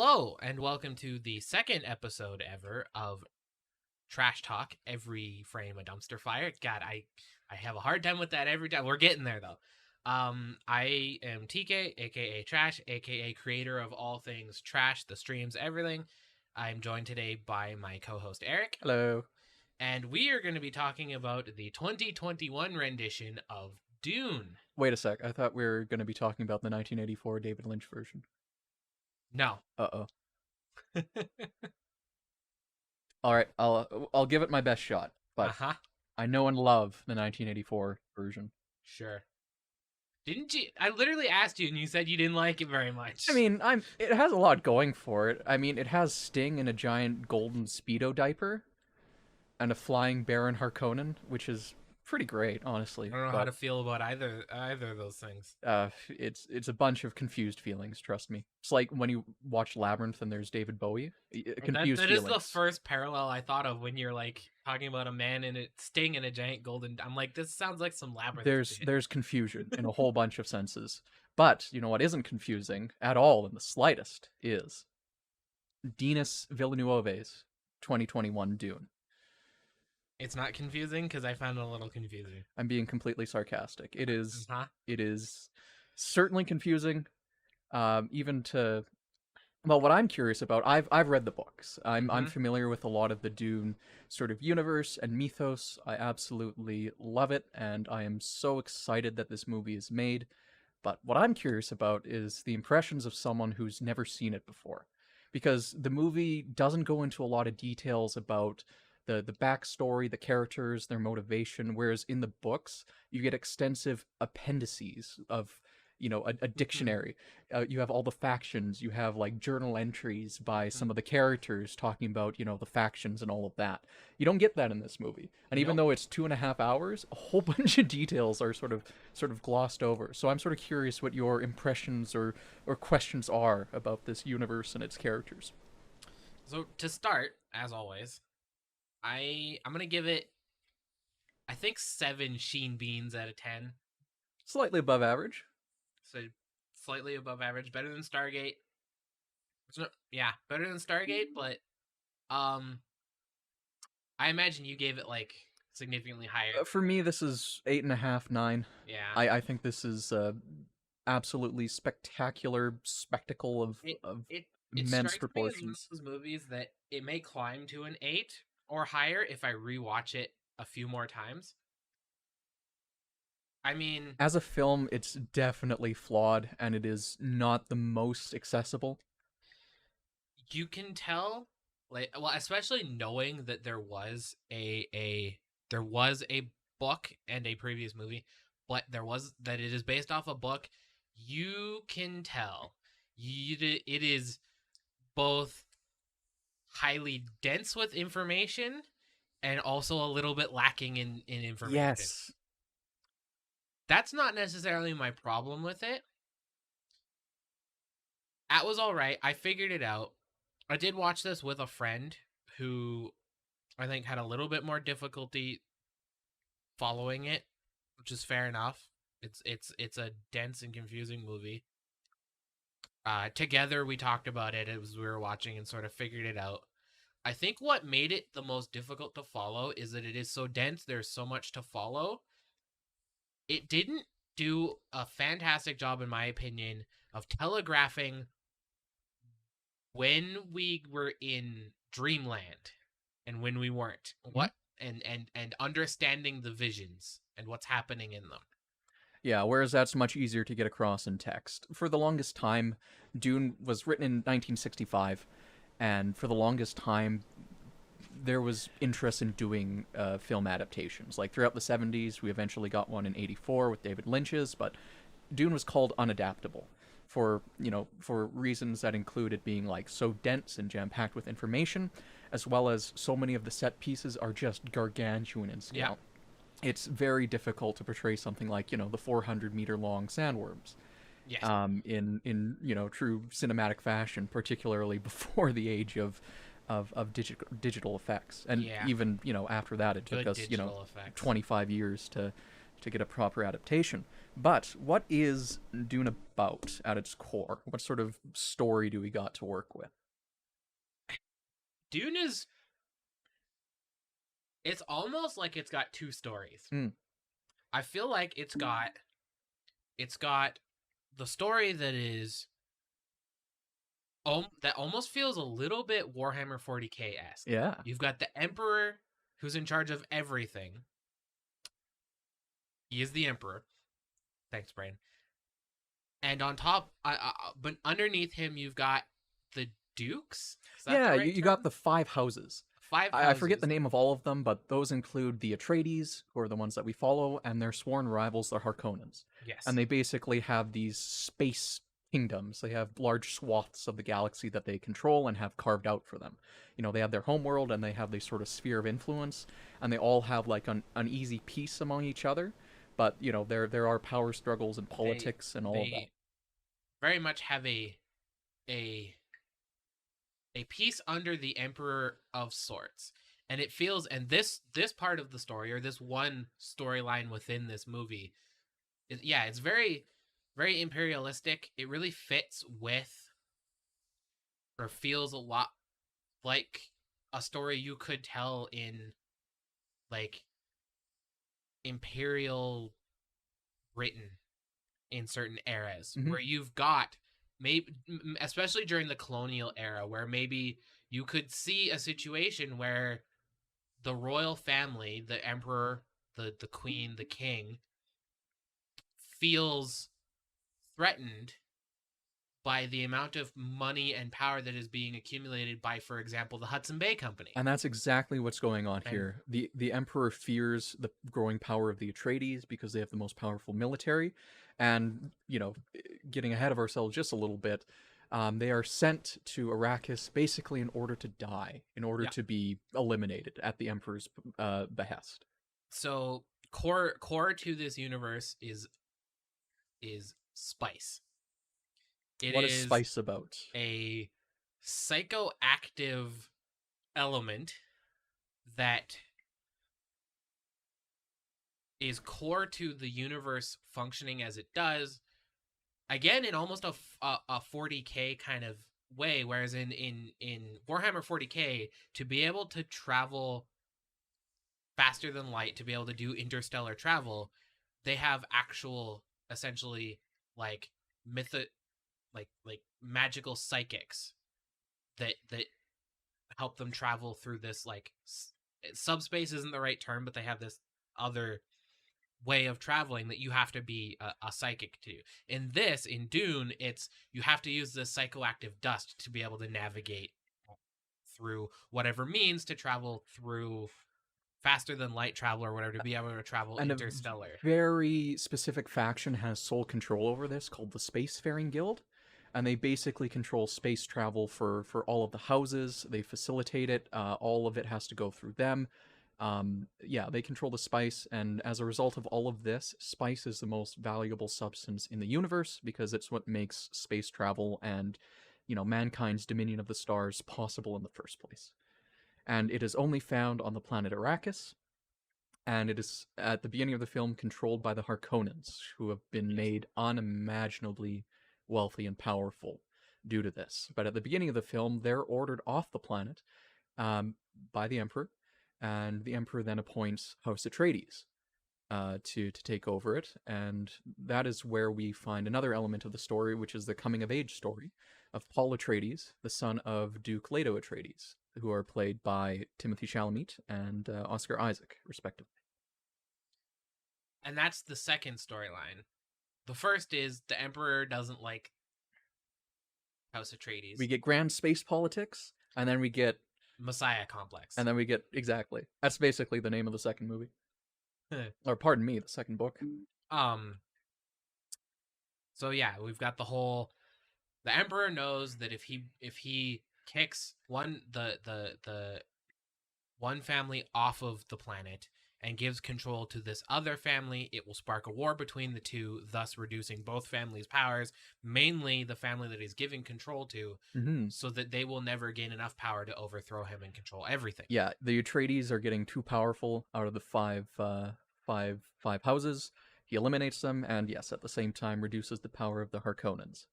Hello, and welcome to the second episode ever of Trash Talk, Every Frame a Dumpster Fire. God, I have a hard time with that every time. We're getting there, though. I am TK, aka Trash, aka creator of all things trash, the streams, everything. I'm joined today by my co-host, Eric. Hello. And we are going to be talking about the 2021 rendition of Dune. Wait a sec. I thought we were going to be talking about the 1984 David Lynch version. No. Uh-oh. All right, I'll give it my best shot, but I know and love the 1984 version. Sure. Didn't you? I literally asked you, and you said you didn't like it very much. I mean, it has a lot going for it. I mean, it has Sting in a giant golden Speedo diaper, and a flying Baron Harkonnen, which is pretty great, honestly. I don't know how to feel about either of those things. It's a bunch of confused feelings. Trust me. It's like when you watch Labyrinth and there's David Bowie. Confused that feelings. is the first parallel I thought of when you're like talking about a man in a Sting in a giant golden. I'm like, this sounds like some Labyrinth. There's confusion in a whole bunch of senses, but you know what isn't confusing at all in the slightest is Denis Villeneuve's 2021 Dune. It's not confusing because I found it a little confusing. I'm being completely sarcastic. It is certainly confusing, even to. Well, what I'm curious about, I've read the books. I'm familiar with a lot of the Dune sort of universe and mythos. I absolutely love it, and I am so excited that this movie is made. But what I'm curious about is the impressions of someone who's never seen it before, because the movie doesn't go into a lot of details about the backstory, the characters, their motivation, whereas in the books you get extensive appendices of, you know, a dictionary. You have all the factions, you have like journal entries by some of the characters talking about, you know, the factions and all of that. You don't get that in this movie, and even though it's 2.5 hours, a whole bunch of details are sort of glossed over. So I'm sort of curious what your impressions or questions are about this universe and its characters. So to start, as always, I'm gonna give it, I think, 7 Sheen Beans out of 10. Slightly above average. So slightly above average, better than Stargate. Yeah, better than Stargate, but I imagine you gave it like significantly higher. For me, this is 8.5, 9. Yeah, I think this is absolutely spectacular spectacle of immense proportions. It strikes me as one of those movies that it may climb to an 8 or higher if I rewatch it a few more times. I mean, as a film, it's definitely flawed, and it is not the most accessible. You can tell, like, well, especially knowing that there was a book and a previous movie, but that it is based off a book. You can tell it is both highly dense with information and also a little bit lacking in information. Yes. That's not necessarily my problem with it. That was all right. I figured it out. I did watch this with a friend who I think had a little bit more difficulty following it, which is fair enough. It's a dense and confusing movie. Together we talked about it as we were watching and sort of figured it out. I think what made it the most difficult to follow is that it is so dense. There's so much to follow. It didn't do a fantastic job, in my opinion, of telegraphing when we were in dreamland and when we weren't. What and understanding the visions and what's happening in them. Yeah, whereas that's much easier to get across in text. For the longest time, Dune was written in 1965, and for the longest time, there was interest in doing film adaptations. Like throughout the 70s, we eventually got one in 84 with David Lynch's, but Dune was called unadaptable for reasons that include it being like so dense and jam-packed with information, as well as so many of the set pieces are just gargantuan in scale. Yeah. It's very difficult to portray something like, you know, the 400-meter long sandworms. Yes. In you know, true cinematic fashion, particularly before the age of digital effects, and even, you know, after that it took us, you know, 25 years to to get a proper adaptation. But what is Dune about at its core? What sort of story do we got to work with? Dune is, it's almost like it's got two stories. Mm. I feel like it's got the story that is that almost feels a little bit Warhammer 40K-esque. Yeah. You've got the Emperor who's in charge of everything. He is the Emperor. Thanks, Brain. And on top, but underneath him, you've got the Dukes. Yeah, you got the 5 houses. Five houses. I forget the name of all of them, but those include the Atreides, who are the ones that we follow, and their sworn rivals, the Harkonnens. Yes. And they basically have these space kingdoms. They have large swaths of the galaxy that they control and have carved out for them. You know, they have their homeworld and they have this sort of sphere of influence, and they all have like an uneasy peace among each other. But you know, there are power struggles and politics and all of that. Very much have a piece under the Emperor of sorts, and it feels, and this part of the story, or this one storyline within this movie, it's very very imperialistic. It really fits with, or feels a lot like a story you could tell in like imperial Britain in certain eras, where you've got, maybe especially during the colonial era, where maybe you could see a situation where the royal family, the emperor, the queen, the king, feels threatened by the amount of money and power that is being accumulated by, for example, the Hudson Bay Company. And that's exactly what's going on here. The Emperor fears the growing power of the Atreides because they have the most powerful military. And, you know, getting ahead of ourselves just a little bit, they are sent to Arrakis basically in order to die, in order to be eliminated at the Emperor's behest. So core to this universe is spice. What is spice about? A psychoactive element that is core to the universe functioning as it does. Again, in almost a 40K kind of way, whereas in Warhammer 40K, to be able to travel faster than light, to be able to do interstellar travel, they have actual, essentially, like magical psychics that help them travel through this, like, subspace isn't the right term, but they have this other way of traveling that you have to be a psychic to. In Dune, it's you have to use this psychoactive dust to be able to navigate through whatever means to travel through faster than light travel or whatever, to be able to travel interstellar. A very specific faction has sole control over this, called the Spacefaring Guild, and they basically control space travel for all of the houses. They facilitate it. All of it has to go through them. They control the spice, and as a result of all of this, spice is the most valuable substance in the universe because it's what makes space travel and, you know, mankind's dominion of the stars possible in the first place. And it is only found on the planet Arrakis, and it is, at the beginning of the film, controlled by the Harkonnens, who have been made unimaginably wealthy and powerful due to this. But at the beginning of the film, they're ordered off the planet by the Emperor, and the Emperor then appoints House Atreides to take over it, and that is where we find another element of the story, which is the coming-of-age story of Paul Atreides, the son of Duke Leto Atreides, who are played by Timothée Chalamet and Oscar Isaac, respectively. And that's the second storyline. The first is the Emperor doesn't like House Atreides. We get grand space politics, and then we get Messiah complex. And then we get, exactly. That's basically the name of the second movie. Or pardon me, the second book. So yeah, we've got the Emperor knows that if he kicks the one family off of the planet and gives control to this other family, it will spark a war between the two, thus reducing both families' powers, mainly the family that he's giving control to, so that they will never gain enough power to overthrow him and control everything. Yeah, the Atreides are getting too powerful out of the five five houses. He eliminates them, and yes, at the same time reduces the power of the Harkonnens.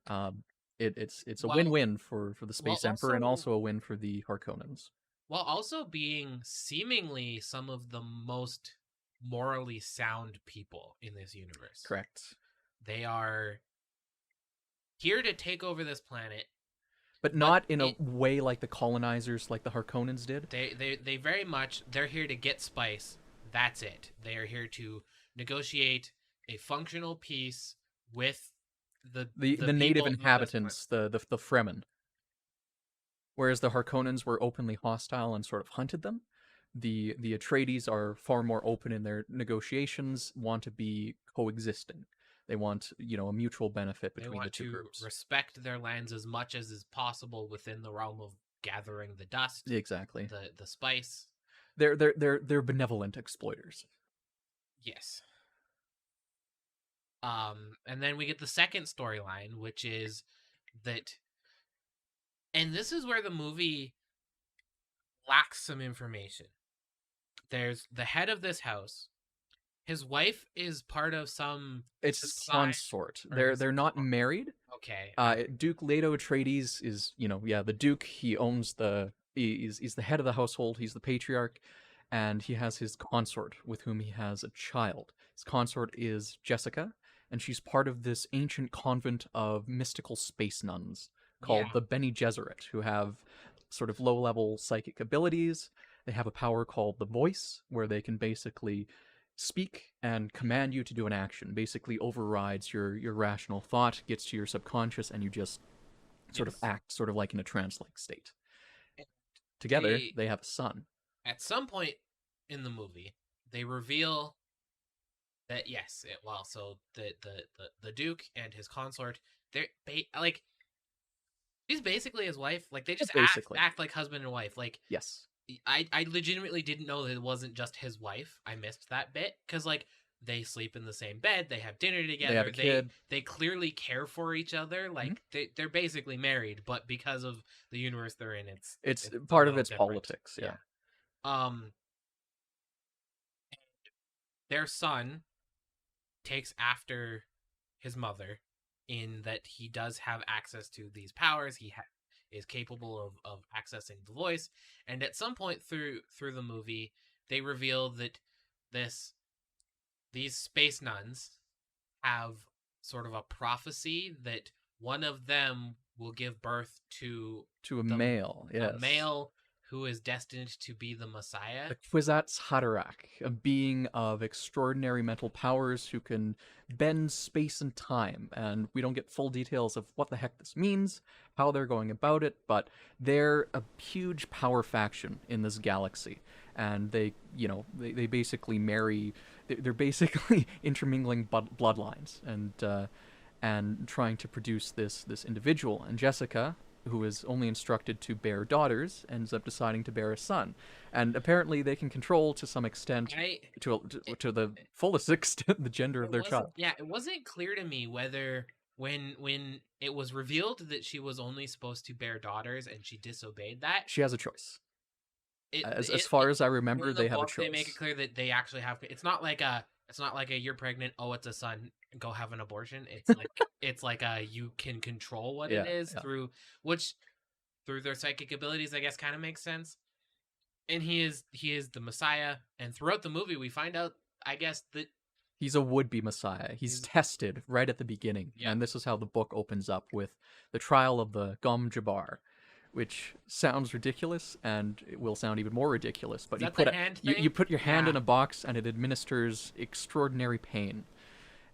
Um, it's a Well, win-win for the well, Space Emperor and also also a win for the Harkonnens. while also being seemingly some of the most morally sound people in this universe. Correct. They are here to take over this planet, but not in a way like the colonizers, like the Harkonnens did. They very much, they're here to get spice. That's it. They are here to negotiate a functional peace with the native inhabitants, the Fremen. Whereas the Harkonnens were openly hostile and sort of hunted them, the Atreides are far more open in their negotiations, want to be coexisting. They want, a mutual benefit between the two groups. They want to respect their lands as much as is possible within the realm of gathering the dust. Exactly. The spice. They're benevolent exploiters. Yes. And then we get the second storyline, which is that, and this is where the movie lacks some information. There's the head of this house. His wife is part of some. It's consort. They're not married. Okay. Duke Leto Atreides is, the Duke. He owns he's the head of the household. He's the patriarch, and he has his consort with whom he has a child. His consort is Jessica, and she's part of this ancient convent of mystical space nuns called the Bene Gesserit, who have sort of low-level psychic abilities. They have a power called the Voice, where they can basically speak and command you to do an action. Basically overrides your rational thought, gets to your subconscious, and you just sort of act sort of like in a trance-like state. Together, they have a son. At some point in the movie, they reveal that so the Duke and his consort, they're like, she's basically his wife. Like, they just act like husband and wife. Like, yes. I legitimately didn't know that it wasn't just his wife. I missed that bit because, like, they sleep in the same bed, they have dinner together, they have a kid. They clearly care for each other. Like, they're basically married, but because of the universe they're in, it's part of its politics. Yeah. Their son takes after his mother in that he does have access to these powers. He is capable of accessing the Voice, and at some point through the movie, they reveal that these space nuns have sort of a prophecy that one of them will give birth to a male. Yes. A male who is destined to be the Messiah. The Kwisatz Haderach, a being of extraordinary mental powers who can bend space and time. And we don't get full details of what the heck this means, how they're going about it, but they're a huge power faction in this galaxy. And they basically marry. They're basically intermingling bloodlines and trying to produce this individual. And Jessica, who is only instructed to bear daughters, ends up deciding to bear a son. And apparently they can control, to some extent, to the fullest extent, the gender of their child. Yeah, it wasn't clear to me whether when it was revealed that she was only supposed to bear daughters and she disobeyed that. She has a choice. As far as I remember, they have a choice. They make it clear that they actually have. It's not like a you're pregnant. Oh, it's a son. Go have an abortion. It's like you can control what it is through their psychic abilities. I guess kind of makes sense. And he is the Messiah. And throughout the movie, we find out, I guess, that he's a would-be Messiah. He's tested right at the beginning, and this is how the book opens up with the trial of the Gom Jabbar, which sounds ridiculous, and it will sound even more ridiculous. But you put your hand in a box, and it administers extraordinary pain.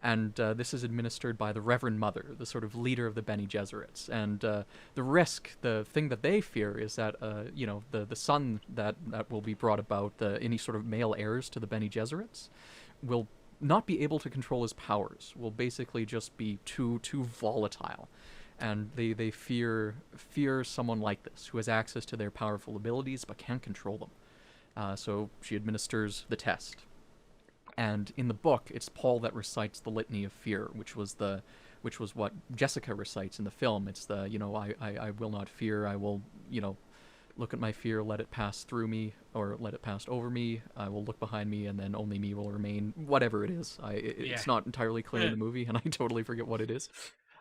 And this is administered by the Reverend Mother, the sort of leader of the Bene Gesserits. And the thing that they fear is that, the son that will be brought about, any sort of male heirs to the Bene Gesserits, will not be able to control his powers, will basically just be too volatile. And they fear someone like this, who has access to their powerful abilities but can't control them. So she administers the test. And in the book, it's Paul that recites the Litany of Fear, which was what Jessica recites in the film. It's the, I will not fear, I will, look at my fear, let it pass through me, or let it pass over me. I will look behind me, and then only me will remain. Whatever it is, Yeah. it's not entirely clear in the movie, and I totally forget what it is.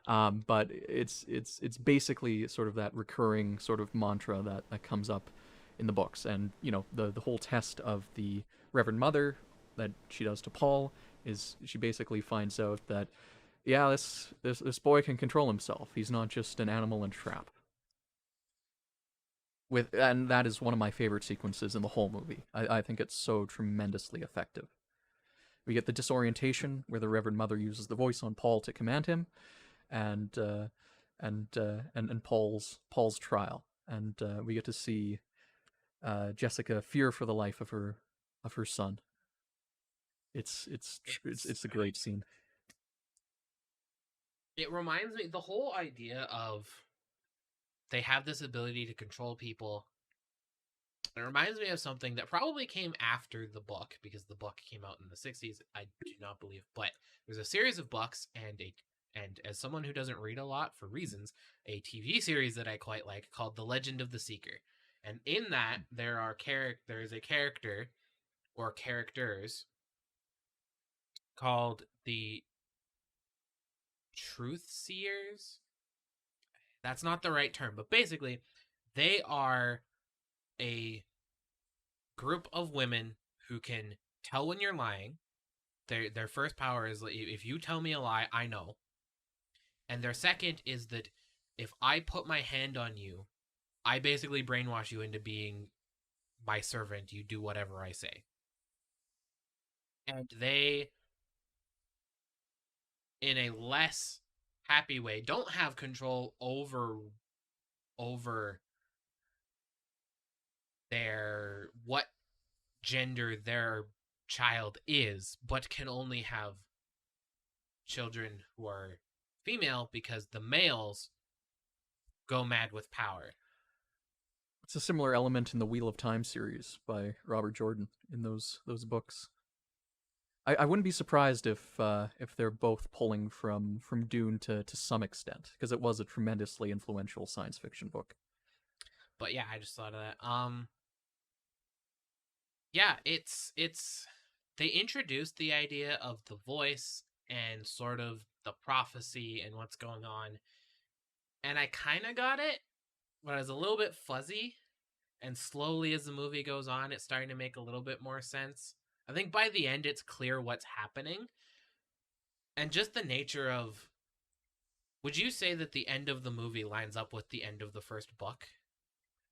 But it's basically sort of that recurring sort of mantra that comes up in the books, and the whole test of the Reverend Mother that she does to Paul is she basically finds out that yeah, this boy can control himself. He's not just an animal in a trap. And that is one of my favorite sequences in the whole movie. I think it's so tremendously effective. We get the disorientation where the Reverend Mother uses the voice on Paul to command him, and Paul's trial, and we get to see Jessica fear for the life of her son. It's a great scene. It reminds me the whole idea of they have this ability to control people. It reminds me of something that probably came after the book, because the book came out in the 60s, I do not believe, but there's a series of books and as someone who doesn't read a lot for reasons, a TV series that I quite like called The Legend of the Seeker. And in that there's a character or characters called the Truth Seers. That's not the right term, but basically they are a group of women who can tell when you're lying. Their first power is if you tell me a lie, I know. And their second is that if I put my hand on you, I basically brainwash you into being my servant. You do whatever I say. And they, in a less happy way, don't have control over their what gender their child is, but can only have children who are female because the males go mad with power. It's a similar element in the Wheel of Time series by Robert Jordan in those books. I wouldn't be surprised if they're both pulling from Dune to some extent, because it was a tremendously influential science fiction book. But yeah, I just thought of that. Yeah, it's they introduced the idea of the voice and sort of the prophecy and what's going on, and I kind of got it, but I was a little bit fuzzy. And slowly, as the movie goes on, it's starting to make a little bit more sense. I think by the end, it's clear what's happening, and just the nature of. Would you say that the end of the movie lines up with the end of the first book?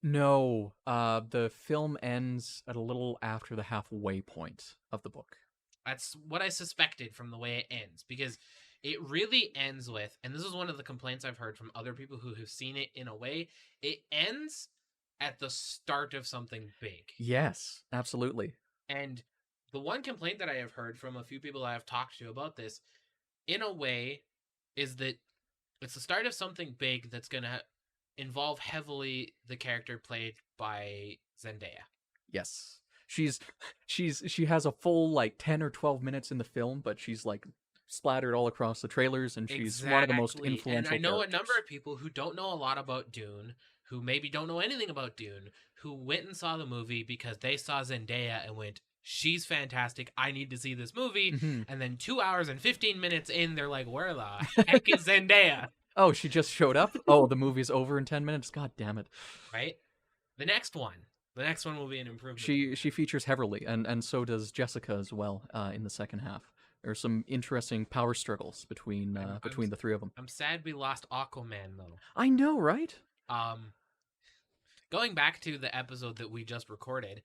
No, the film ends at a little after the halfway point of the book. That's what I suspected from the way it ends, because it really ends with, and this is one of the complaints I've heard from other people who have seen it in a way, it ends at the start of something big. Yes, absolutely. And the one complaint that I have heard from a few people I have talked to about this, in a way, is that it's the start of something big that's going to involve heavily the character played by Zendaya. Yes. She has a full like 10 or 12 minutes in the film, but she's like splattered all across the trailers, and she's one of the most influential And I know characters. a number of people who don't know a lot about Dune, who maybe don't know anything about Dune, who went and saw the movie because they saw Zendaya and went, she's fantastic, I need to see this movie. Mm-hmm. And then 2 hours and 15 minutes in, they're like, where the heck is Zendaya? Oh, she just showed up? Oh, the movie's over in 10 minutes? God damn it. Right? The next one will be an improvement. She features heavily, and so does Jessica as well in the second half. There's some interesting power struggles between the three of them. I'm sad we lost Aquaman, though. I know, right? Going back to the episode that we just recorded,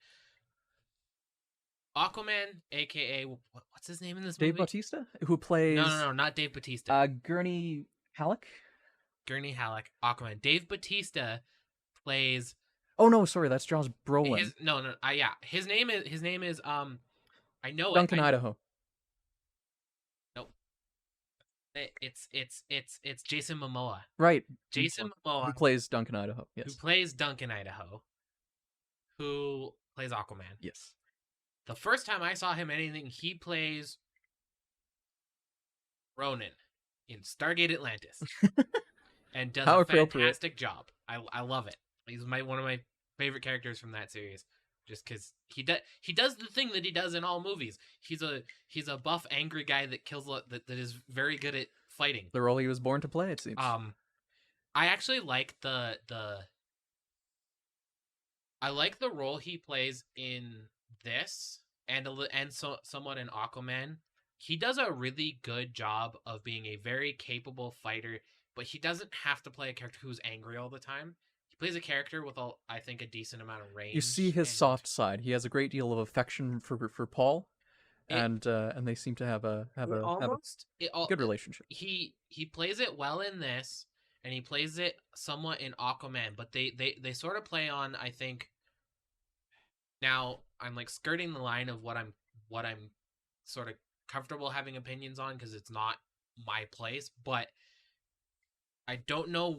Aquaman, aka what's his name in this movie? Dave Bautista, who plays no, not Dave Bautista. Gurney Halleck. Gurney Halleck, Aquaman. Dave Bautista plays. Oh no, sorry, that's Josh Brolin. Yeah, his name is I know Duncan it. Idaho. Nope. It's Jason Momoa. Right. Jason Momoa, who plays Duncan Idaho. Yes. Who plays Duncan Idaho. Who plays Aquaman. Yes. The first time I saw him anything, he plays Ronan in Stargate Atlantis. And does a fantastic job. I love it. He's one of my favorite characters from that series, just because he does the thing that he does in all movies. He's a buff, angry guy that kills that is very good at fighting. The role he was born to play, it seems. I actually like I like the role he plays in this somewhat in Aquaman. He does a really good job of being a very capable fighter, but he doesn't have to play a character who's angry all the time. He plays a character with I think a decent amount of You see range his and soft side. He has a great deal of affection for Paul, it and they seem to have a it all good relationship. he plays it well in this, and he plays it somewhat in Aquaman, but they sort of play on, I think. Now I'm like skirting the line of what I'm sort of comfortable having opinions on because it's not my place, but I don't know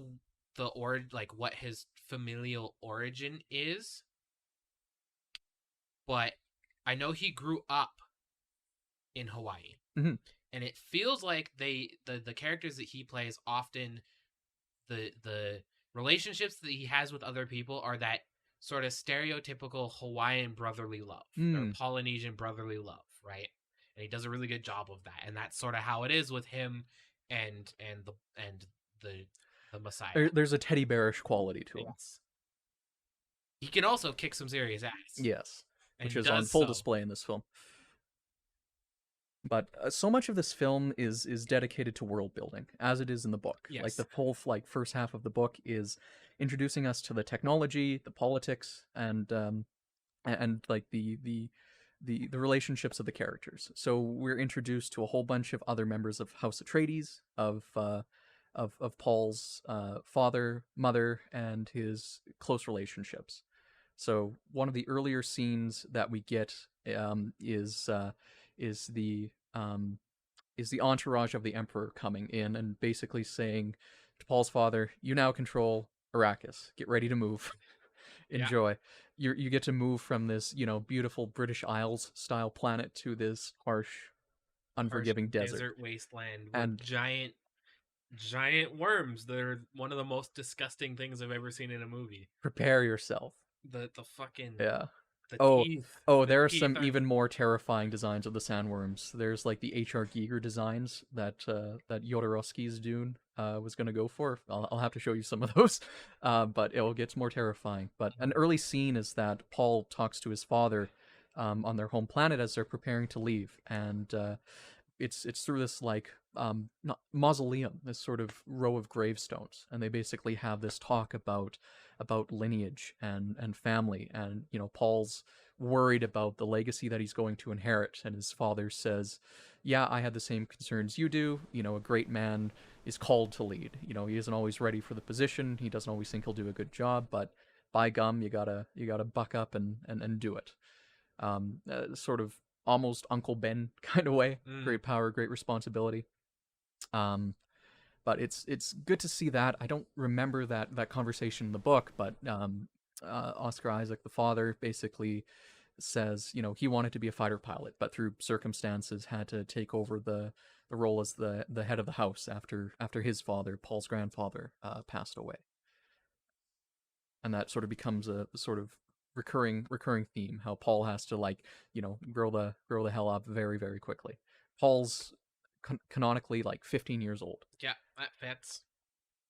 like what his familial origin is, but I know he grew up in Hawaii. Mm-hmm. And it feels like the characters that he plays often, the relationships that he has with other people are that sort of stereotypical Hawaiian brotherly love or Polynesian brotherly love, right? And he does a really good job of that, and that's sort of how it is with him and the Messiah. There's a teddy bearish quality to him. He can also kick some serious ass. Yes, which is on full display in this film. But so much of this film is dedicated to world building, as it is in the book. Yes. Like the whole first half of the book is introducing us to the technology, the politics, and like the relationships of the characters. So we're introduced to a whole bunch of other members of House Atreides, of Paul's father, mother, and his close relationships. So one of the earlier scenes that we get is the entourage of the Emperor coming in and basically saying to Paul's father, "You now control Arrakis. Get ready to move. Enjoy. Yeah. You get to move from this, beautiful British Isles style planet to this harsh, unforgiving desert wasteland with giant worms. They're one of the most disgusting things I've ever seen in a movie. Prepare yourself. The fucking teeth. There are some even more terrifying designs of the sandworms. There's like the H.R. Giger designs that Jodorowsky's Dune was going to go for. I'll have to show you some of those, but it gets more terrifying. But an early scene is that Paul talks to his father on their home planet as they're preparing to leave, and it's through this not mausoleum, this sort of row of gravestones, and they basically have this talk about lineage and family, and Paul's worried about the legacy that he's going to inherit, and his father says, "Yeah, I had the same concerns you do. A great man is called to lead. He isn't always ready for the position. He doesn't always think he'll do a good job, but by gum, you gotta buck up and do it." Sort of almost Uncle Ben kind of way. Great power, great responsibility. But it's good to see that. I don't remember that conversation in the book, but Oscar Isaac, the father, basically says, he wanted to be a fighter pilot, but through circumstances had to take over the role as the head of the house after his father, Paul's grandfather, passed away. And that sort of becomes a sort of recurring theme, how Paul has to grow the hell up very, very quickly. Paul's canonically 15 years old. Yeah, that fits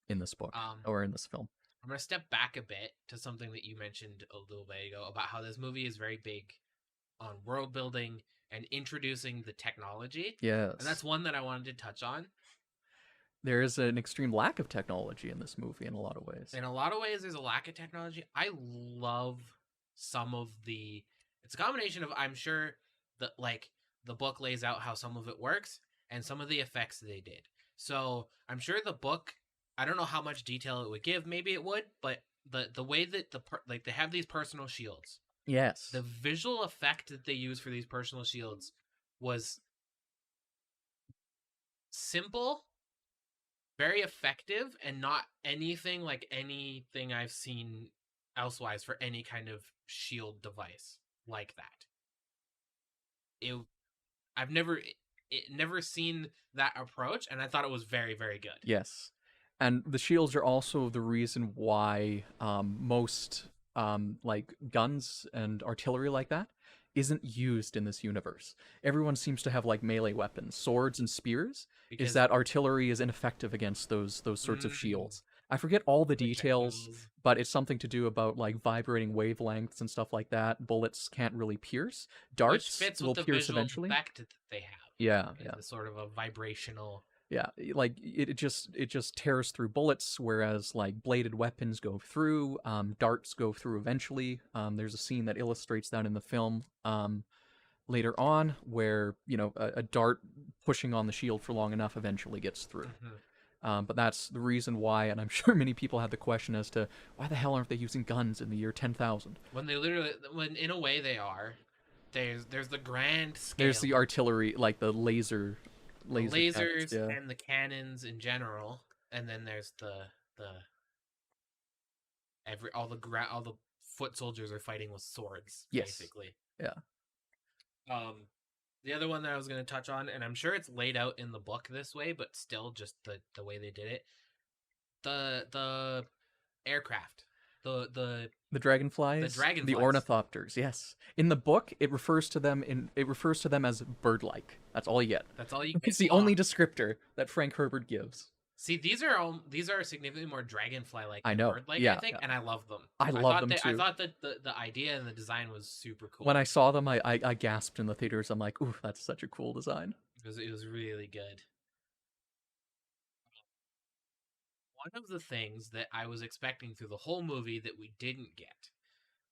in this book or in this film. I'm gonna step back a bit to something that you mentioned a little bit ago about how this movie is very big on world building and introducing the technology. Yes, and that's one that I wanted to touch on. There is an extreme lack of technology in this movie in a lot of ways. In a lot of ways, there's a lack of technology. I love some of the. It's a combination of, I'm sure that the book lays out how some of it works and some of the effects they did. So I'm sure the book, I don't know how much detail it would give. Maybe it would, but the way that they have these personal shields. Yes. The visual effect that they use for these personal shields was simple, very effective, and not anything like anything I've seen elsewise for any kind of shield device like that. I've never seen that approach, and I thought it was very, very good. Yes. And the shields are also the reason why most like guns and artillery like that isn't used in this universe. Everyone seems to have like melee weapons, swords and spears. Is because that artillery is ineffective against those sorts of mm, shields. I forget all the details, projectiles, but it's something to do about like vibrating wavelengths and stuff like that. Bullets can't really pierce. which Darts fits with will the pierce visual eventually. effect that they have. Yeah, Is yeah. the sort of a vibrational. Yeah, like it just tears through bullets, whereas like bladed weapons go through. Darts go through eventually. There's a scene that illustrates that in the film later on, where a dart pushing on the shield for long enough eventually gets through. Mhm. But that's the reason why, and I'm sure many people had the question as to why the hell aren't they using guns in the year 10,000? When in a way they are. There's the grand There's scale, the artillery, like the the laser cannons. lasers Yeah. and the cannons in general, and then there's the all the foot soldiers are fighting with swords, Yes. basically. Yeah. The other one that I was going to touch on, and I'm sure it's laid out in the book this way, but still, just the way they did it, the aircraft, The dragonflies, the dragonflies. ornithopters. Yes. In the book, it refers to them as bird-like. That's all you get. That's all you get. It's the only descriptor that Frank Herbert gives. See, these are significantly more dragonfly-like I than know. bird-like, Yeah, I think, yeah. and I love them. I love them I too. thought that the idea and the design was super cool. When I saw them, I gasped in the theaters. I'm like, ooh, that's such a cool design. It was really good. One of the things that I was expecting through the whole movie that we didn't get.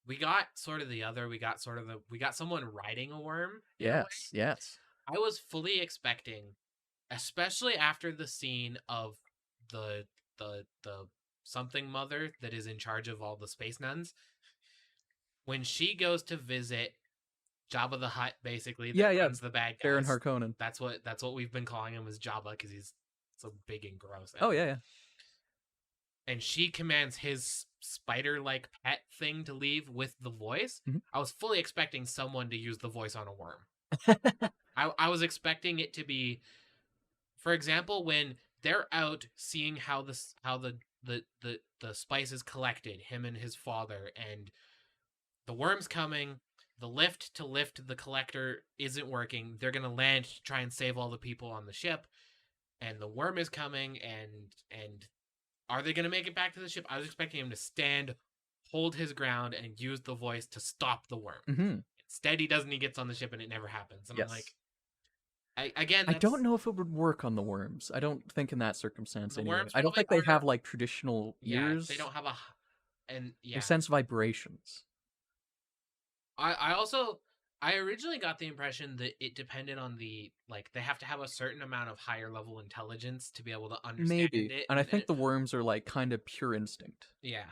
We got sort of the other, we got someone riding a worm. Yes, yes. I was fully expecting, especially after the scene of the something mother that is in charge of all the space nuns, when she goes to visit Jabba the Hutt, basically, that runs the bad guys. Baron Harkonnen. That's what we've been calling him, as Jabba, because he's so big and gross. Oh yeah. And she commands his spider-like pet thing to leave with the voice. Mm-hmm. I was fully expecting someone to use the voice on a worm. I was expecting it to be, for example, when they're out seeing how the spice is collected, him and his father, and the worm's coming. The lift to lift the collector isn't working. They're gonna land to try and save all the people on the ship, and the worm is coming. And are they gonna make it back to the ship? I was expecting him to stand, hold his ground, and use the voice to stop the worm. Mm-hmm. Instead, he doesn't. He gets on the ship, and it never happens. And yes. I'm like, I don't know if it would work on the worms. I don't think in that circumstance. Anyway. Worms I don't think they have like traditional ears. They don't have They sense vibrations. I originally got the impression that it depended on they have to have a certain amount of higher level intelligence to be able to understand it. And I think the worms are like kind of pure instinct. Yeah.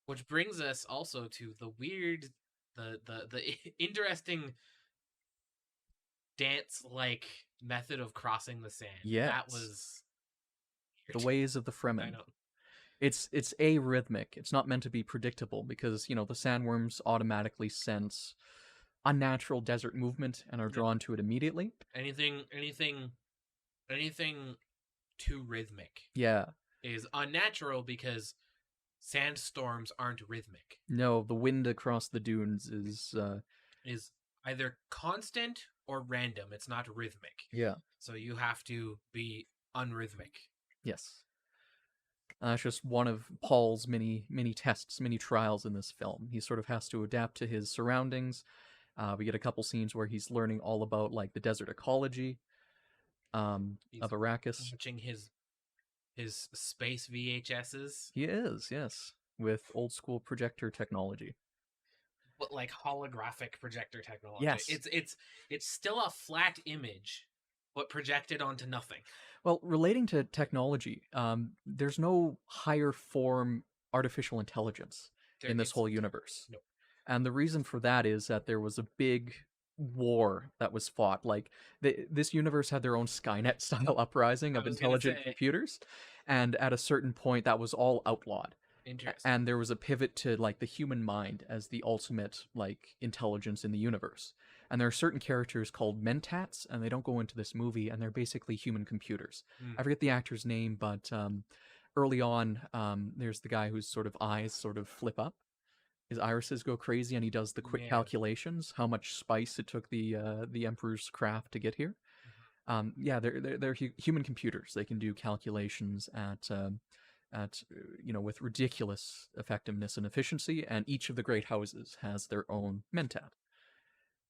Which brings us also to the weird, the interesting dance-like method of crossing the sand. Yes. That was the ways of the Fremen. I know. It's arrhythmic. It's not meant to be predictable because, the sandworms automatically sense unnatural desert movement and are drawn to it immediately. Anything too rhythmic. Yeah. Is unnatural because sandstorms aren't rhythmic. No, the wind across the dunes is either constant or random. It's not rhythmic. Yeah. So you have to be unrhythmic. Yes. It's just one of Paul's many tests, many trials in this film. He sort of has to adapt to his surroundings. We get a couple scenes where he's learning all about like the desert ecology of Arrakis. Watching his space VHSs. He is, yes, with old school projector technology. But like holographic projector technology. Yes. It's still a flat image, but projected onto nothing. Well, relating to technology, there's no higher form artificial intelligence in this whole universe. No. And the reason for that is that there was a big war that was fought. Like, this universe had their own Skynet-style uprising of intelligent computers, and at a certain point, that was all outlawed. Interesting. And there was a pivot to, like, the human mind as the ultimate, like, intelligence in the universe. And there are certain characters called mentats, and they don't go into this movie, and they're basically human computers. I forget the actor's name, but early on, there's the guy whose sort of eyes sort of flip up. His irises go crazy, and he does the quick Yeah. calculations how much spice it took the Emperor's craft to get here. Yeah, they're human computers. They can do calculations at with ridiculous effectiveness and efficiency, and each of the great houses has their own mentat,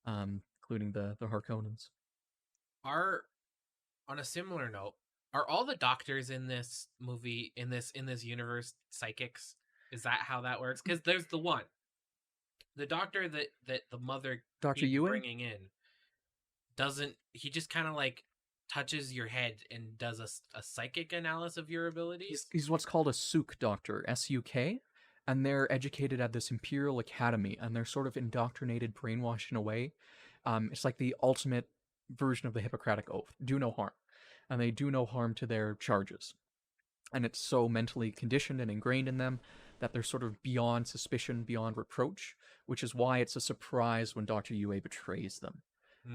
including the Harkonnens. Are on a similar note, are all the doctors in this movie in this universe psychics? Is that how that works? Because there's the doctor that the mother Dr. keeps Yue? bringing in doesn't he just kind of like touches your head and does a psychic analysis of your abilities? He's what's called a Suk doctor, SUK, and they're educated at this Imperial Academy, and they're sort of indoctrinated, brainwashed in a way. It's like the ultimate version of the Hippocratic Oath: do no harm, and they do no harm to their charges. And it's so mentally conditioned and ingrained in them that they're sort of beyond suspicion, beyond reproach, which is why it's a surprise when Dr. Yue betrays them.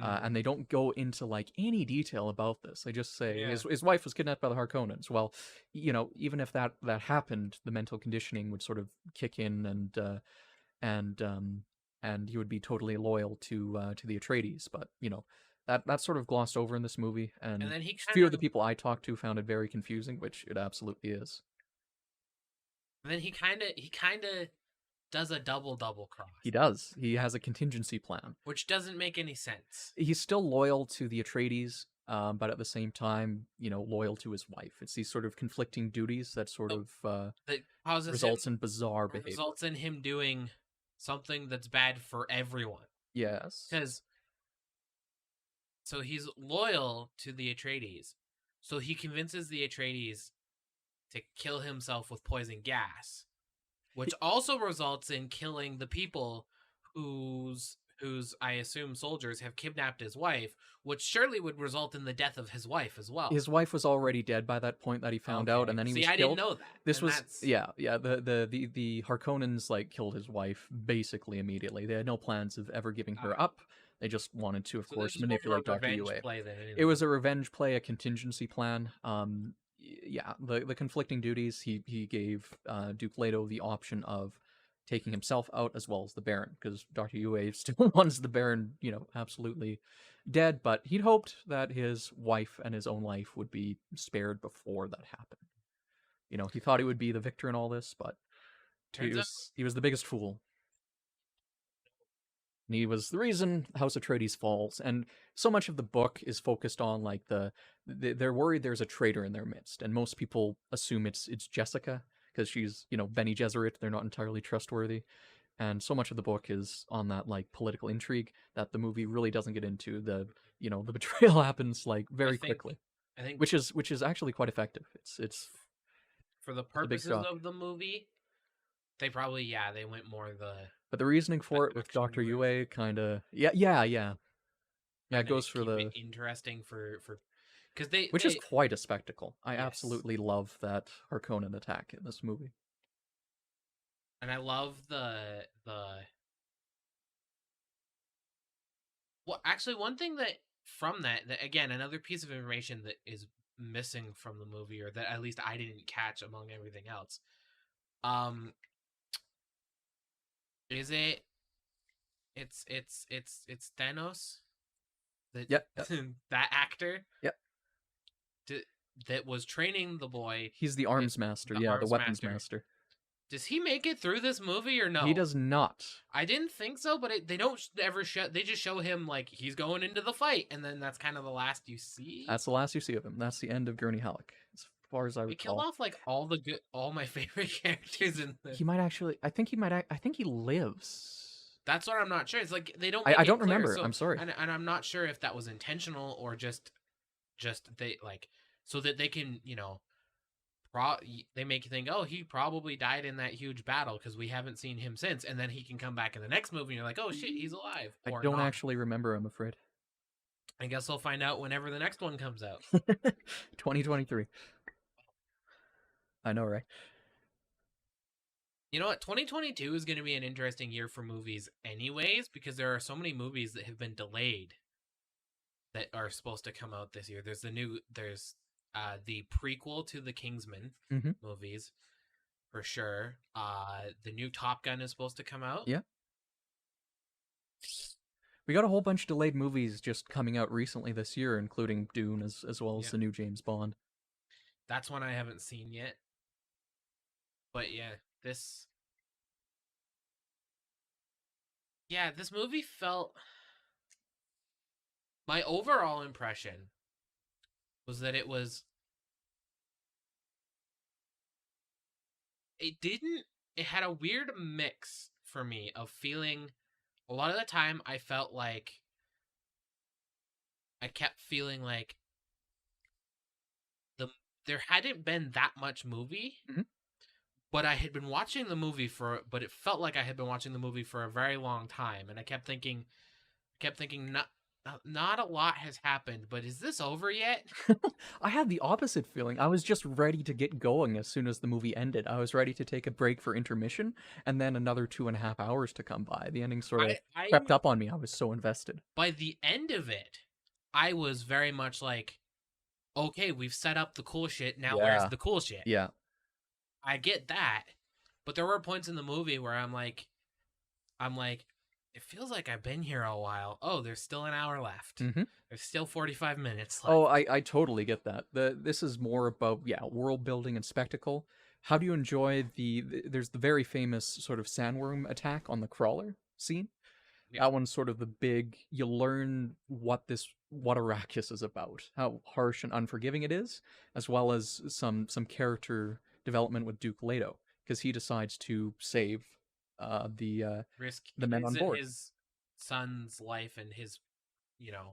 And they don't go into like any detail about this. They just say his wife was kidnapped by the Harkonnens. Well, even if that happened, the mental conditioning would sort of kick in, and he would be totally loyal to the Atreides. But that's sort of glossed over in this movie, and then he few of the people I talked to found it very confusing, which it absolutely is. And then he kind of does a double cross. He does. He has a contingency plan, which doesn't make any sense. He's still loyal to the Atreides, but at the same time, loyal to his wife. It's these sort of conflicting duties that sort of that results in bizarre behavior. Results in him doing something that's bad for everyone. Yes. So he's loyal to the Atreides. So he convinces the Atreides to kill himself with poison gas, which also results in killing the people whose I assume soldiers have kidnapped his wife, which surely would result in the death of his wife as well. His wife was already dead by that point that he found out, and then he was killed. I didn't know that. This was the Harkonnens like killed his wife basically immediately. They had no plans of ever giving her up. They just wanted to, of course, manipulate Dr. Yue. It was a revenge play, a contingency plan. The conflicting duties. He gave Duke Leto the option of taking himself out as well as the Baron, because Dr. Yue still wants the Baron, absolutely dead, but he'd hoped that his wife and his own life would be spared before that happened. He thought he would be the victor in all this, but he was the biggest fool. And he was the reason House Atreides falls, and so much of the book is focused on like they're worried there's a traitor in their midst, and most people assume it's Jessica, because she's Bene Gesserit. They're not entirely trustworthy, and so much of the book is on that like political intrigue that the movie really doesn't get into. The betrayal happens like very quickly, I think, which is actually quite effective. It's for the purposes of the movie, they probably they went more but the reasoning for it with Dr. Yue kind of it goes for the interesting for because which is quite a spectacle. I absolutely love that Harkonnen attack in this movie, and I love well, actually, one thing that from that again, another piece of information that is missing from the movie, or that at least I didn't catch among everything else, is it's Thanos, that actor, that was training the boy. He's the arms master, the weapons master. Does he make it through this movie or no? He does not. I didn't think so, but they don't ever show. They just show him like he's going into the fight, and then that's kind of the last you see. That's the last you see of him. That's the end of Gurney Halleck, as far as I recall. They kill off like all my favorite characters in this. He might actually. I think he lives. That's what I'm not sure. It's like they don't. I don't remember. So, I'm sorry, and I'm not sure if that was intentional or just they like so that they can they make you think, oh, he probably died in that huge battle because we haven't seen him since, and then he can come back in the next movie and you're like, oh shit, he's alive. I don't actually remember, I'm afraid. I guess I'll find out whenever the next one comes out. 2023. I know, right? You know what? 2022 is going to be an interesting year for movies anyways, because there are so many movies that have been delayed that are supposed to come out this year. There's the prequel to the Kingsman Mm-hmm. movies for sure. The new Top Gun is supposed to come out. Yeah. We got a whole bunch of delayed movies just coming out recently this year, including Dune as well as Yeah, the new James Bond. that's one I haven't seen yet. But yeah, this this movie felt, my overall impression was that it didn't it had a weird mix for me of feeling, a lot of the time I kept feeling like the there hadn't been that much movie, Mm-hmm. but I had been watching the movie but it felt like I had been watching the movie for a very long time, and I kept thinking, not a lot has happened, but is this over yet? I had the opposite feeling. I was just ready to get going as soon as the movie ended. I was ready to take a break for intermission and then another 2.5 hours to come by. The ending sort of I crept up on me. I was so invested. By the end of it, I was very much like, okay, we've set up the cool shit. Now where's Yeah. the cool shit? Yeah. I get that, but there were points in the movie where I'm like, it feels like I've been here a while. Oh, there's still an hour left. Mm-hmm. There's still 45 minutes left. Oh, I totally get that. This is more about world building and spectacle. How do you enjoy there's the very famous sort of sandworm attack on the crawler scene. Yeah. That one's sort of the big, you learn what Arrakis is about, how harsh and unforgiving it is, as well as some character development with Duke Leto, because he decides to save Risk the men on his and board. his son's life and his,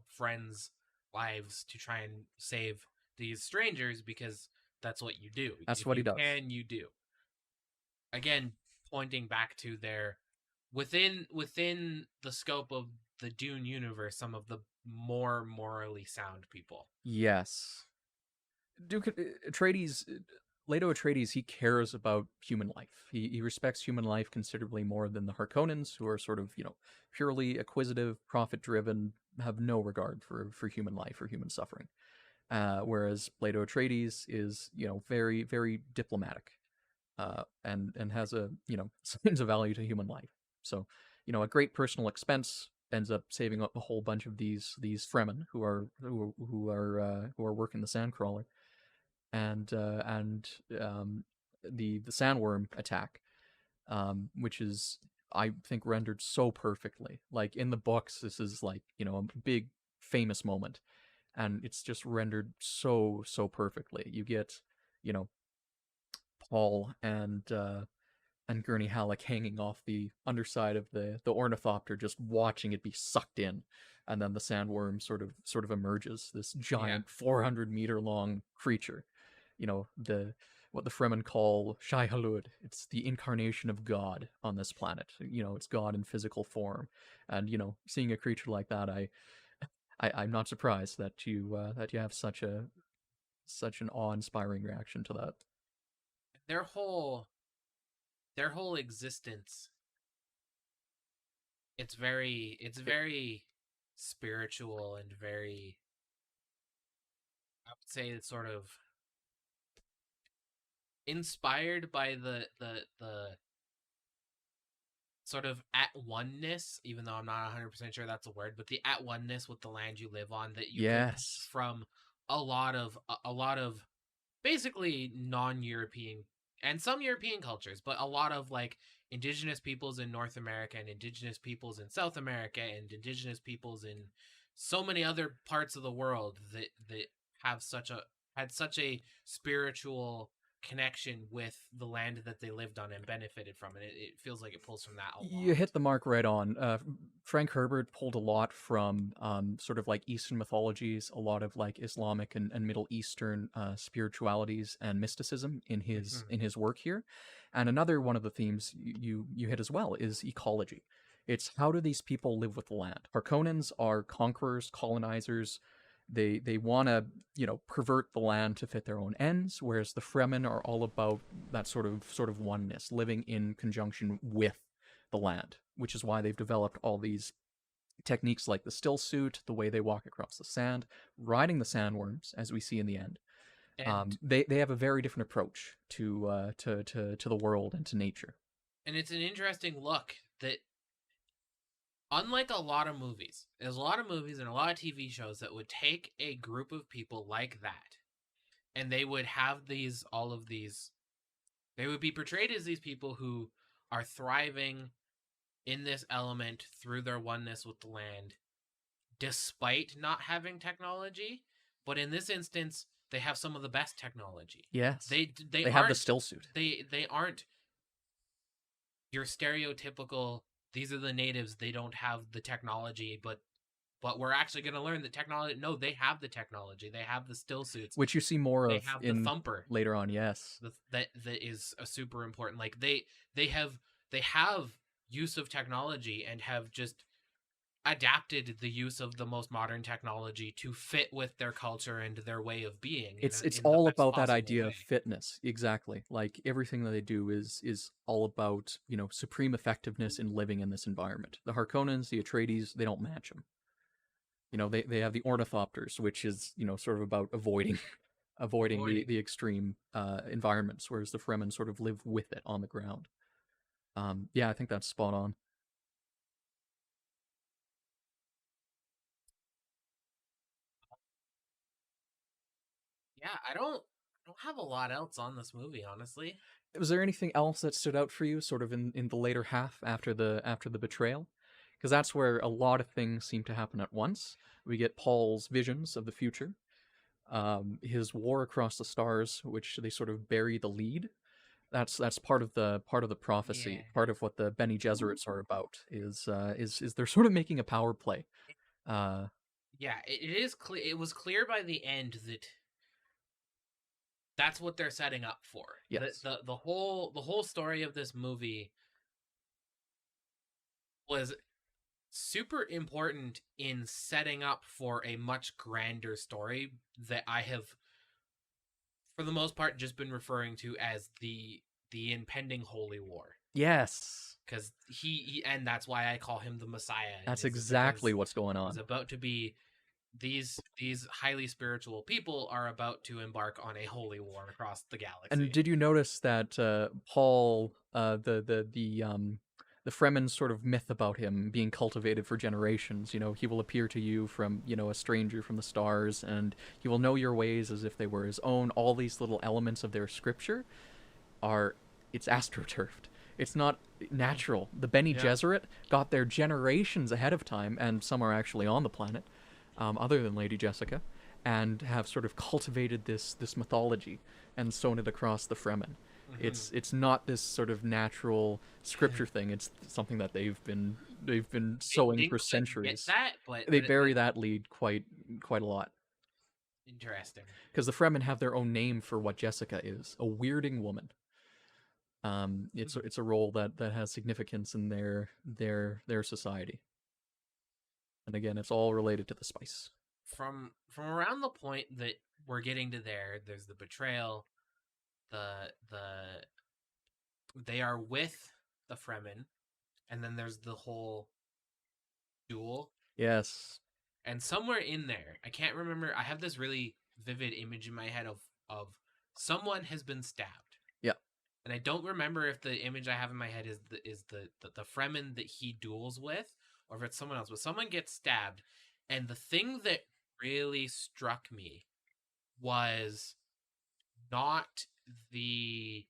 friends' lives to try and save these strangers, because that's what you do. That's If what he you does. can, you do. Again, pointing back to their, within the scope of the Dune universe, some of the more morally sound people. Yes. Duke Atreides, Leto Atreides, he cares about human life. He respects human life considerably more than the Harkonnens, who are sort of, purely acquisitive, profit-driven, have no regard for human life or human suffering. Whereas Leto Atreides is, very, very diplomatic, and has a, signs of value to human life. So, a great personal expense ends up saving up a whole bunch of these Fremen who are working the Sandcrawler, and the sandworm attack, which is, I think, rendered so perfectly. Like in the books, this is like, a big famous moment, and it's just rendered so perfectly. You get, you know Paul and Gurney Halleck hanging off the underside of the ornithopter, just watching it be sucked in, and then the sandworm sort of emerges, this giant 400-meter long creature. The what the Fremen call Shai Hulud. It's the incarnation of God on this planet. It's God in physical form, and seeing a creature like that, I'm not surprised that you have such an awe-inspiring reaction to that. Their whole existence, it's very spiritual, and very, I would say, it's sort of inspired by the sort of at oneness, even though I'm not 100% sure that's a word, but the at oneness with the land you live on, that you can, Yes. from a lot of basically non-European and some European cultures, but a lot of like indigenous peoples in North America and indigenous peoples in South America and indigenous peoples in so many other parts of the world that have had such a spiritual connection with the land that they lived on and benefited from it. It feels like it pulls from that a You lot. hit the mark right on. Frank Herbert pulled a lot from sort of like Eastern mythologies, a lot of like Islamic and Middle Eastern spiritualities and mysticism in his Mm-hmm. in his work here. And another one of the themes you hit as well is ecology. It's how do these people live with the land? Harkonnens are conquerors, colonizers. They want to pervert the land to fit their own ends, whereas the Fremen are all about that sort of oneness, living in conjunction with the land, which is why they've developed all these techniques like the still suit, the way they walk across the sand, riding the sandworms, as we see in the end. And They have a very different approach to the world and to nature. and it's an interesting look that, unlike a lot of movies, there's a lot of movies and a lot of TV shows that would take a group of people like that, and they would have these all of these they would be portrayed as these people who are thriving in this element through their oneness with the land despite not having technology. But in this instance, they have some of the best technology. Yes, They they have the aren't still suit. they aren't your stereotypical, these are the natives, they don't have the technology, but we're actually going to learn the technology. No, they have the technology. They have the still suits, which you see more they of have the in thumper. later on. Yes, That is a super important. Like they have use of technology and have just adapted the use of the most modern technology to fit with their culture and their way of being it's in the all best about that possible idea way. of fitness. Exactly, like everything that they do is all about, you know, supreme effectiveness in living in this environment. The Harkonnens, the Atreides, they don't match them. You know, they have the Ornithopters, which is, you know, sort of about avoiding avoiding Avoiding. the extreme environments, whereas the Fremen sort of live with it on the ground. Yeah, I think that's spot on. Yeah, I don't have a lot else on this movie, honestly. Was there anything else that stood out for you, sort of in the later half after the betrayal? Because that's where a lot of things seem to happen at once. We get Paul's visions of the future, his war across the stars, which they sort of bury the lead. That's part of the prophecy. Yeah. Part of what the Bene Gesserits are about is they're sort of making a power play. Uh, Yeah, it is clear. It was clear by the end that that's what they're setting up for. yes, The whole story of this movie was super important in setting up for a much grander story that I have, for the most part, just been referring to as the impending holy war. yes, Because and that's why I call him the Messiah. that's Is because exactly what's going he's on. about to be, these highly spiritual people are about to embark on a holy war across the And galaxy. did you notice that Paul, the Fremen sort of myth about him being cultivated for generations? You know, he will appear to you from, you know, a stranger from the stars, and he will know your ways as if they were his own. All these little elements of their scripture are, it's astroturfed. It's not natural. The Bene Yeah. Gesserit got their generations ahead of time, and some are actually on the planet, other than Lady Jessica, and have sort of cultivated this mythology and sewn it across the Fremen. Mm-hmm. It's not this sort of natural scripture thing. It's something that they've been sowing Didn't for quite get centuries. that, but They bury that lead quite a lot, interesting. because the Fremen have their own name for what Jessica is, a weirding woman. Mhm. It's a role that has significance in their society, and again, it's all related to the spice. From around the point that we're getting to there's the betrayal, the they are with the Fremen, and then there's the whole duel. Yes. And somewhere in there, I can't remember. I have this really vivid image in my head of someone has been stabbed, Yeah. and I don't remember if the image I have in my head is the Fremen that he duels with, or if it's someone else. But someone gets stabbed, and the thing that really struck me was not the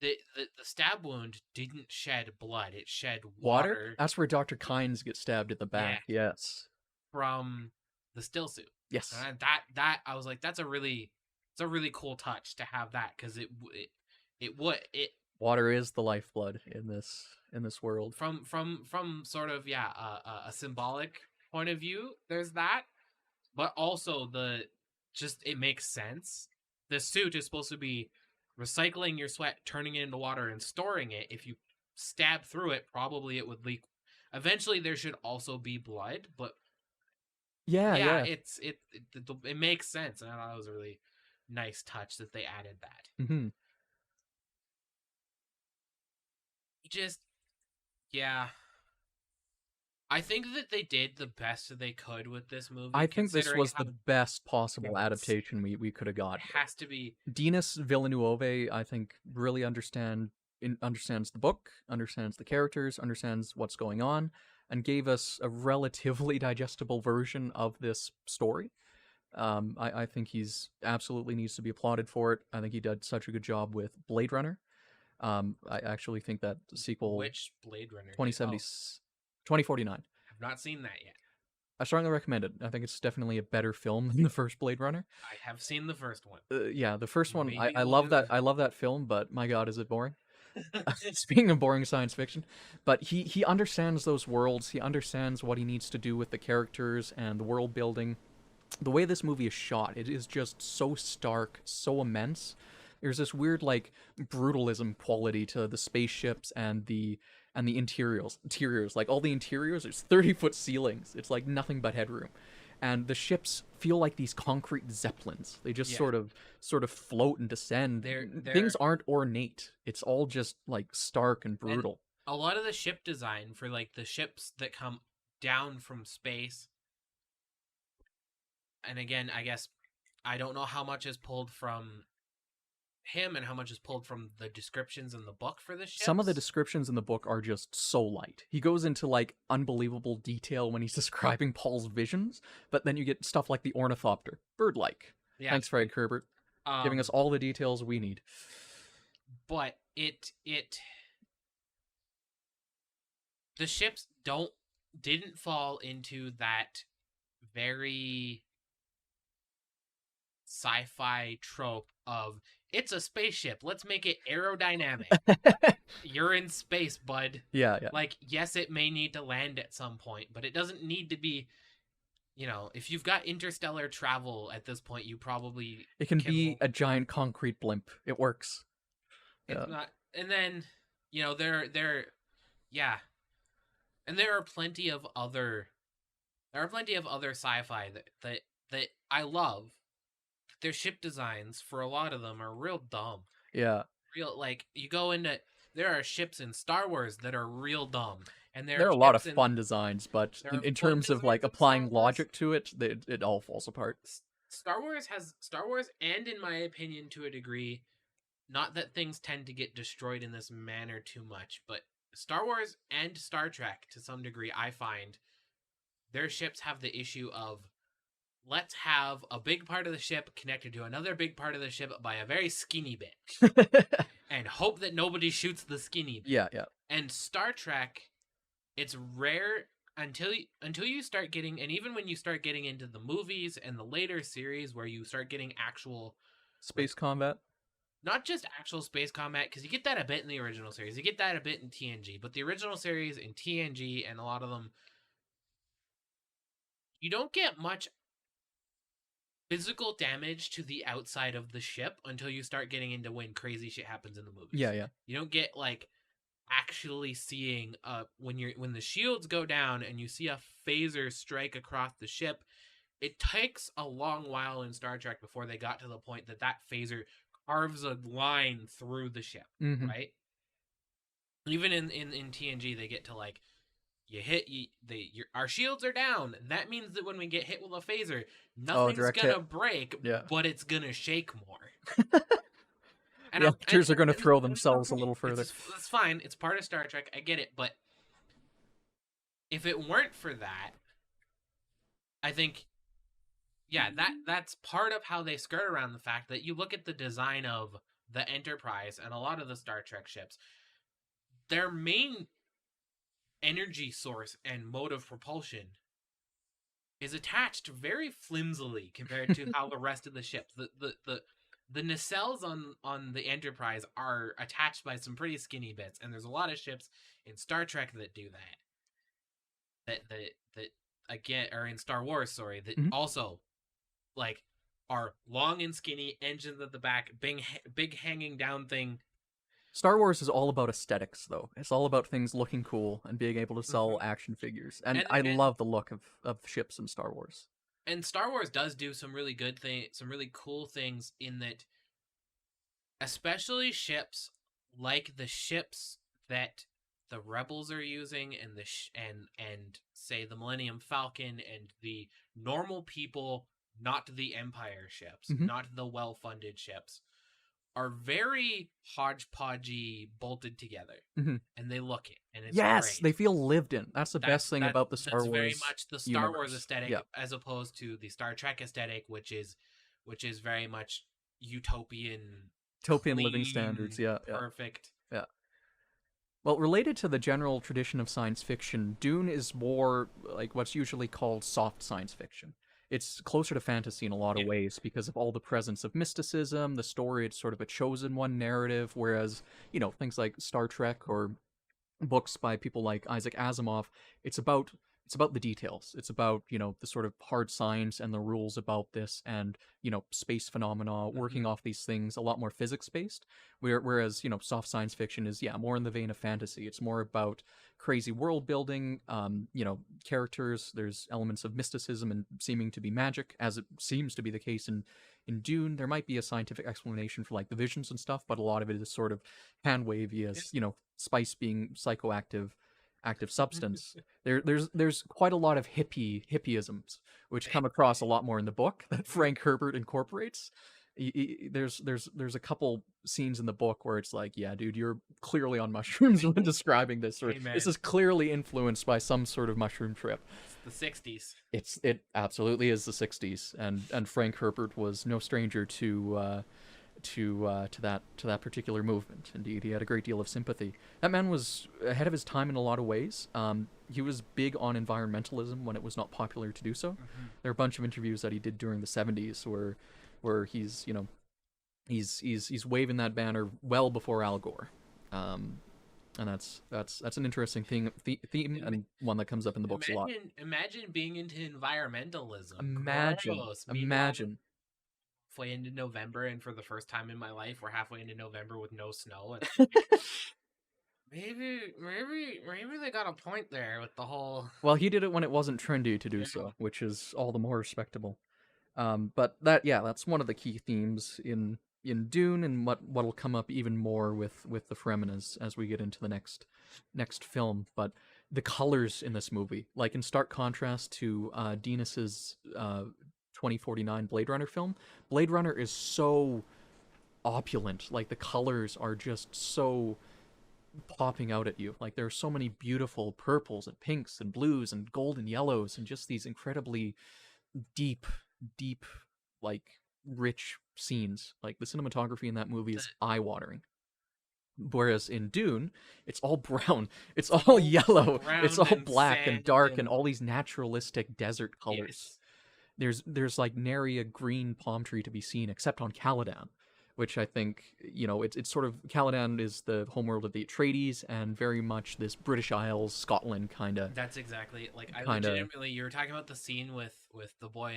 the stab wound didn't shed blood. It shed Water? water. That's where Dr. Kynes gets stabbed in the Yeah, back. Yes. from the still suit. Yes. And that I was like, it's a really cool touch to have that, because it would it Water is the lifeblood in this world. from sort of, yeah, a symbolic point of view. There's that, but also the just it makes sense. The suit is supposed to be recycling your sweat, turning it into water, and storing it. If you stab through it, probably it would leak. Eventually, there should also be blood, but Yeah, yeah, yeah. it makes sense, and I thought it was a really nice touch that they added that. Mhm. Just, yeah, I think that they did the best they could with this movie, I think this considering was the how best possible dense adaptation we could have it gotten. has to be. Denis Villeneuve, I think, really understands the book, understands the characters, understands what's going on, and gave us a relatively digestible version of this story. I think he's absolutely needs to be applauded for it. I think he did such a good job with Blade Runner. I actually think that the sequel Which Blade Runner did? 2070, Oh, 2049. I've not seen that yet. I strongly recommend it. I think it's definitely a better film than the first Blade Runner. I have seen the first one. Yeah, the first one, Maybe I the love one that. I love that film, but my God, is it boring? Speaking of boring science fiction, but he understands those worlds. He understands what he needs to do with the characters and the world building. The way this movie is shot, it is just so stark, so immense. There's this weird like brutalism quality to the spaceships and the interiors. Like all the interiors, there's 30-foot ceilings. It's like nothing but headroom. And the ships feel like these concrete zeppelins. They just Yeah. sort of float and descend. Things aren't ornate. It's all just like stark and brutal. And a lot of the ship design for like the ships that come down from space, and again, I guess I don't know how much is pulled from him and how much is pulled from the descriptions in the book for the ships. Some of the descriptions in the book are just so light. He goes into like unbelievable detail when he's describing Paul's visions, but then you get stuff like the ornithopter, bird-like. Yeah. Thanks, Frank Herbert, giving us all the details we need. But the ships didn't fall into that very sci-fi trope of it's a spaceship, let's make it aerodynamic. You're in space, bud. Yeah. Like, yes, it may need to land at some point, but it doesn't need to be, if you've got interstellar travel at this point, you probably it can be a giant concrete blimp. It works. It's not. And then, yeah. And there are plenty of other sci-fi that I love. Their ship designs, for a lot of them, are real dumb. Yeah. Like, you go into... There are ships in Star Wars that are real dumb. And there are a lot of fun designs, but in terms of, like, applying logic to it, it all falls apart. Star Wars, and in my opinion, to a degree, not that things tend to get destroyed in this manner too much, but Star Wars and Star Trek, to some degree, I find, their ships have the issue of, let's have a big part of the ship connected to another big part of the ship by a very skinny bit. And hope that nobody shoots the skinny bit. Yeah. And Star Trek, it's rare until you start getting, and even when you start getting into the movies and the later series where you start getting actual... space combat? Not just actual space combat, because you get that a bit in the original series. You get that a bit in TNG. But the original series in TNG and a lot of them, you don't get much physical damage to the outside of the ship until you start getting into when crazy shit happens in the movies. Yeah. You don't get like actually seeing when the shields go down and you see a phaser strike across the ship. It takes a long while in Star Trek before they got to the point that phaser carves a line through the ship, right? Even in TNG, they get to like, our shields are down. That means that when we get hit with a phaser, nothing's gonna break, but it's gonna shake more. And the actors are gonna throw themselves a little further. That's fine. It's part of Star Trek. I get it, but if it weren't for that, I think, that's part of how they skirt around the fact that you look at the design of the Enterprise and a lot of the Star Trek ships, their main energy source and mode of propulsion is attached very flimsily compared to how the rest of the ships, the nacelles on the Enterprise are attached by some pretty skinny bits, and there's a lot of ships in Star Trek that do that again, or in Star Wars, sorry, that also like are long and skinny, engines at the back, big hanging down thing. Star Wars is all about aesthetics, though. It's all about things looking cool and being able to sell action figures. And I love the look of ships in Star Wars. And Star Wars does do some really good some really cool things in that, especially ships like the ships that the Rebels are using and say the Millennium Falcon and the normal people, not the Empire ships, Mm-hmm. not the well-funded ships, are very hodgepodgey, bolted together, Mm-hmm. and they look it, and it's Yes, great. they feel lived in. That's the best thing about the Star That's very Wars much the Star Wars universe. aesthetic, Yeah. as opposed to the Star Trek aesthetic, which is very much utopian, Living standards. clean, Yeah, yeah, perfect. yeah. Well, related to the general tradition of science fiction, Dune is more like what's usually called soft science fiction. It's closer to fantasy in a lot of Yeah. ways because of all the presence of mysticism, the story, it's sort of a chosen one narrative, whereas, things like Star Trek or books by people like Isaac Asimov, it's about the details. It's about, the sort of hard science and the rules about this and, space phenomena, working off these things, a lot more physics based. Whereas, soft science fiction is, more in the vein of fantasy. It's more about crazy world building, characters. There's elements of mysticism and seeming to be magic, as it seems to be the case in Dune. There might be a scientific explanation for like the visions and stuff, but a lot of it is sort of hand wavy as, spice being psychoactive active substance. There's quite a lot of hippieisms which come across a lot more in the book that Frank Herbert incorporates. There's a couple scenes in the book where it's like, yeah, dude, you're clearly on mushrooms when describing this, or this is clearly influenced by some sort of mushroom trip. It's the 60s. It absolutely is the 60s, and Frank Herbert was no stranger to that particular movement. Indeed, he had a great deal of sympathy. That man was ahead of his time in a lot of ways. He was big on environmentalism when it was not popular to do so. There are a bunch of interviews that he did during the 70s where he's he's waving that banner well before Al Gore. And that's an interesting theme and one that comes up in the books a lot. Imagine being into environmentalism. Imagine. Halfway into November, and for the first time in my life, we're halfway into November with no snow. maybe they got a point there with the whole. Well, he did it when it wasn't trendy to do so, which is all the more respectable. But that's one of the key themes in Dune, and what'll come up even more with the Fremen as we get into the next film. But the colors in this movie, like in stark contrast to Denis's 2049 Blade Runner film, Blade Runner is so opulent. Like the colors are just so popping out at you. Like there are so many beautiful purples and pinks and blues and golden yellows and just these incredibly deep, like rich scenes. Like the cinematography in that movie is eye-watering. Whereas in Dune, it's all brown, it's all yellow, it's all black and dark and all these naturalistic desert colors. Yes. There's like nary a green palm tree to be seen except on Caladan, which I think, it's sort of, Caladan is the homeworld of the Atreides and very much this British Isles, Scotland kind of. That's exactly, like, I legitimately, you were talking about the scene with the boy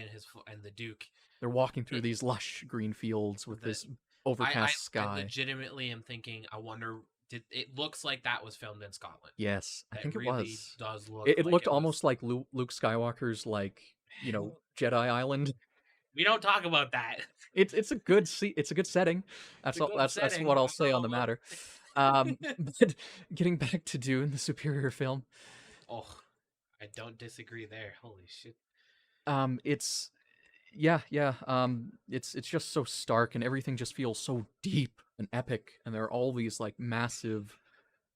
and the Duke. They're walking through these lush green fields with this overcast sky. I legitimately am thinking, I wonder, it looks like that was filmed in Scotland. Yes, I think it really was. Does look it looked almost like Luke Skywalker's, like, Jedi Island. We don't talk about that. It's a good setting. That's what I'll say on the matter. But getting back to Dune, the superior film. Oh, I don't disagree there. Holy shit. It's it's just so stark and everything just feels so deep and epic, and there are all these like massive,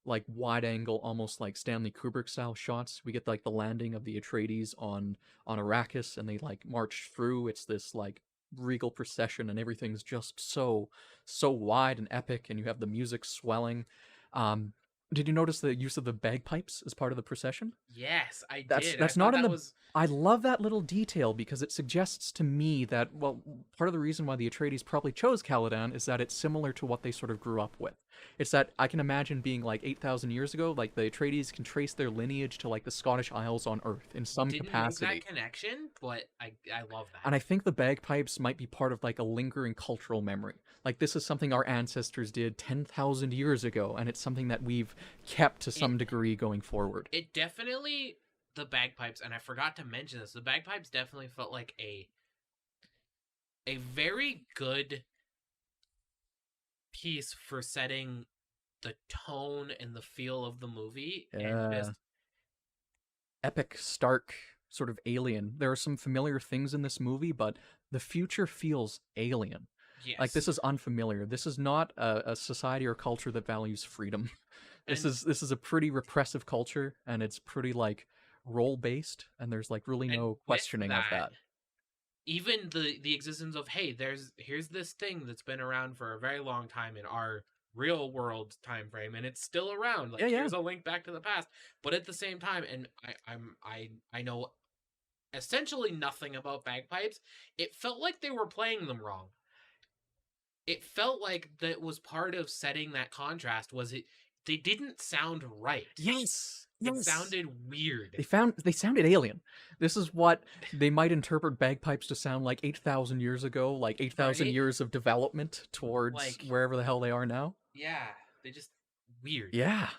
like wide angle, almost like Stanley Kubrick style shots. We get like the landing of the Atreides on Arrakis, and they like march through. It's this like regal procession, and everything's just so wide and epic, and you have the music swelling. Did you notice the use of the bagpipes as part of the procession? Yes, I did. That's not in the. I love that little detail because it suggests to me that, well, part of the reason why the Atreides probably chose Caladan is that it's similar to what they sort of grew up with. It's that I can imagine being like 8,000 years ago, like the Atreides can trace their lineage to like the Scottish Isles on Earth in some capacity. Make that connection, but I love that. And I think the bagpipes might be part of like a lingering cultural memory. Like this is something our ancestors did 10,000 years ago, and it's something that we've kept to some degree going forward. It definitely, the bagpipes, and I forgot to mention this, the bagpipes definitely felt like a very good piece for setting the tone and the feel of the movie. Yeah. And just epic, stark sort of alien. There are some familiar things in this movie, but the future feels alien. Like Yes. this is unfamiliar. This is not a society or culture that values freedom. And This is a pretty repressive culture, and it's pretty like role based, and there's like really and no with questioning of that, that. even the existence of, hey, here's this thing that's been around for a very long time in our real world time frame, and it's still around. Yeah, Like, yeah. here's a link back to the past. But at the same time, and I know essentially nothing about bagpipes, it felt like they were playing them wrong. It felt like that was part of setting that contrast. Was it? They didn't sound right. Yes. It Yes. sounded weird. They sounded alien. This is what they might interpret bagpipes to sound like 8,000 years ago, like 8,000 Right? years of development towards Like, wherever the hell they are now. yeah, they just weird. Yeah.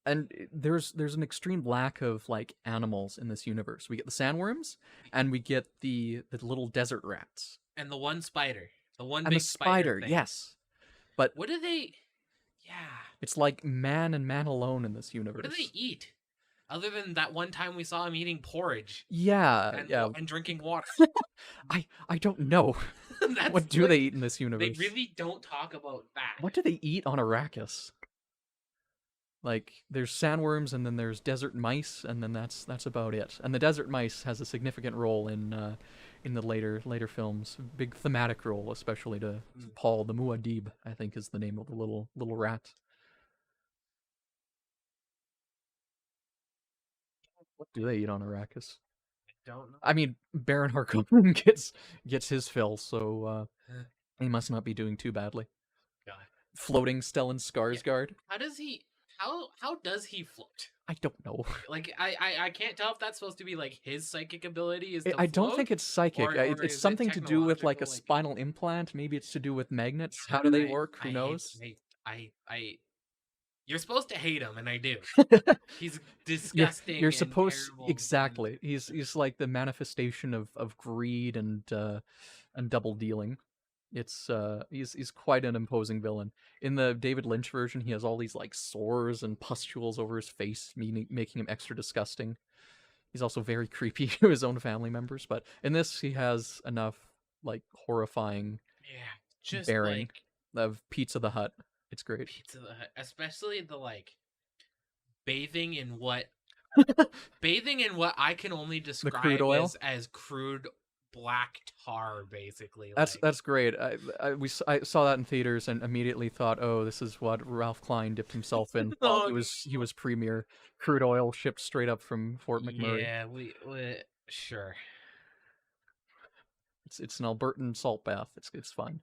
And there's an extreme lack of like animals in this universe. We get the sandworms and we get the little desert rats. And the one spider, the one And the big spider spider, thing. yes. But What do they? Yeah. it's like man and man alone in this What do they universe. eat? Other than that one time we saw him eating porridge Yeah, yeah. and drinking water. I don't know. That's What do like, they eat in this they universe? really don't talk about that. What do they eat on Arrakis? Like there's sandworms and then there's desert mice and then that's about it. And the desert mice has a significant role in the later films. Big thematic role, especially to Mm. Paul the Muad'Dib, I think is the name of the little rat. What do they eat on Arrakis? I don't know. I mean, Baron Harkonnen gets his fill, so he must not be doing too badly. God. Floating Stellan Yeah. Skarsgård. How does he? How does he float? I don't know. Like, I can't tell if that's supposed to be like his psychic ability is to I don't float, think it's psychic. or It's is it something to do with like a technological? Like, spinal implant. Maybe it's to do with magnets. How do they work? Who I hate knows? I you're supposed to hate him, and I do. He's You're disgusting and supposed terrible. exactly. He's like the manifestation of greed and double dealing. It's he's quite an imposing villain. In the David Lynch version, he has all these like sores and pustules over his face, meaning making him extra disgusting. He's also very creepy to his own family members, but in this he has enough like horrifying Yeah, just bearing like of Pizza the Hut. It's great. Pizza the Hut, especially the like bathing in what I can only The crude describe oil. as crude black tar, basically. That's Like, that's great. I saw that in theaters and immediately thought, oh, this is what Ralph Klein dipped himself in while oh he was premier. Crude oil shipped straight up from Fort McMurray. yeah, we sure. It's an Albertan salt bath. It's fun.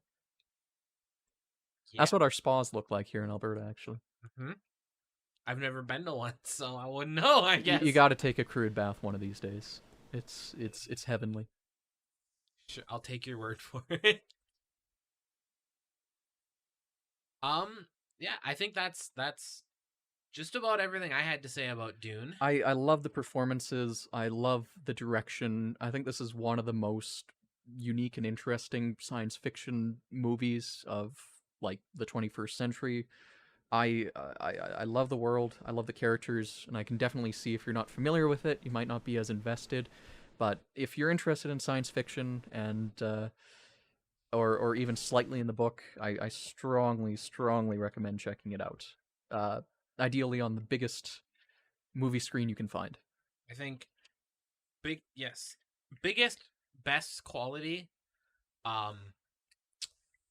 Yeah. That's what our spas look like here in Alberta, actually. Hmm. I've never been to one, so I wouldn't know. I You guess. got to take a crude bath one of these days. It's heavenly. Sure, I'll take your word for it. Yeah, I think that's just about everything I had to say about Dune. I love the performances. I love the direction. I think this is one of the most unique and interesting science fiction movies of like the 21st century. I love the world. I love the characters, and I can definitely see if you're not familiar with it, you might not be as invested. But if you're interested in science fiction and or even slightly in the book, I strongly recommend checking it out. Uh, Ideally on the biggest movie screen you can find. I think yes, biggest best quality. Um,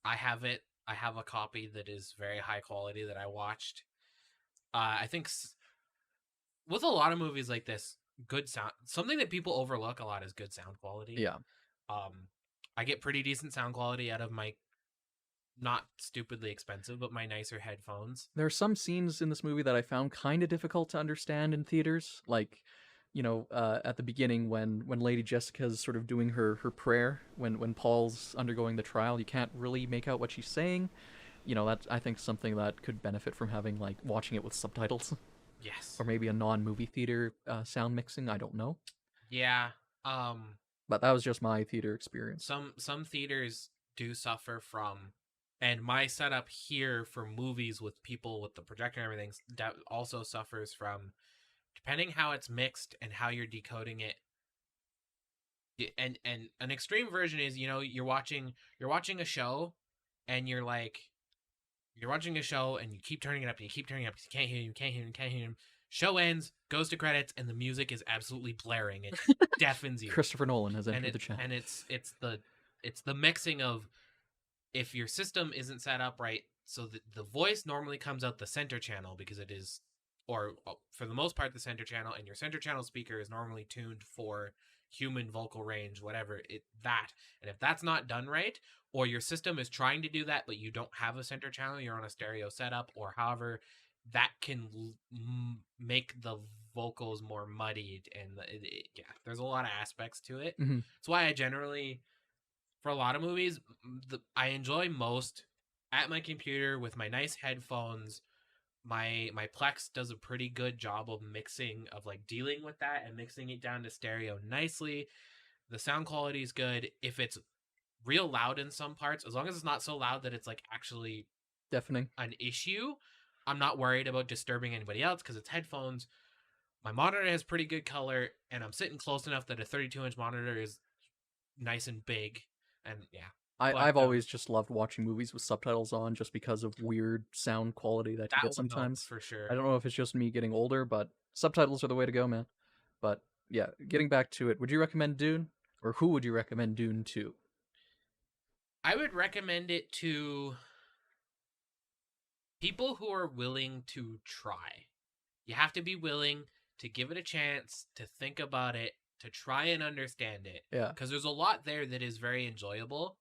I have it. I have a copy that is very high quality that I watched. I think with a lot of movies like this, good sound, something that people overlook a lot is good sound quality. Yeah. I get pretty decent sound quality out of my not stupidly expensive, but my nicer headphones. There are some scenes in this movie that I found kind of difficult to understand in theaters, like at the beginning when Lady Jessica's sort of doing her prayer when Paul's undergoing the trial, you can't really make out what she's saying. That I think something that could benefit from having like watching it with subtitles. Yes. Or maybe a non-movie theater sound mixing. I don't know. Yeah. But that was just my theater experience. Some theaters do suffer from, and my setup here for movies with people with the projector and everything that also suffers from depending how it's mixed and how you're decoding it. And an extreme version is, you're watching a show, and you're watching a show and you keep turning it up and you keep turning it up because you can't hear him, can't hear him. Show ends, goes to credits, and the music is absolutely blaring. It deafens you. Christopher Nolan has entered the chat. And it's the mixing of, if your system isn't set up right, so the voice normally comes out the center channel because it is, or for the most part, the center channel, and your center channel speaker is normally tuned for human vocal range, whatever that. And if that's not done right, or your system is trying to do that but you don't have a center channel, you're on a stereo setup, or however, that can make the vocals more muddied, and there's a lot of aspects to it. Mm-hmm. That's why I generally, for a lot of movies, I enjoy most at my computer with my nice headphones. My Plex does a pretty good job of mixing, of like dealing with that and mixing it down to stereo nicely. The sound quality is good. If it's real loud in some parts, as long as it's not so loud that it's like actually deafening, an issue, I'm not worried about disturbing anybody else because it's headphones. My monitor has pretty good color, and I'm sitting close enough that a 32-inch monitor is nice and big. And yeah, I've always just loved watching movies with subtitles on, just because of weird sound quality that you get sometimes. For sure. I don't know if it's just me getting older, but subtitles are the way to go, man. But yeah, getting back to it, would you recommend Dune? Or who would you recommend Dune to? I would recommend it to people who are willing to try. You have to be willing to give it a chance, to think about it, to try and understand it. Yeah. Because there's a lot there that is very enjoyable.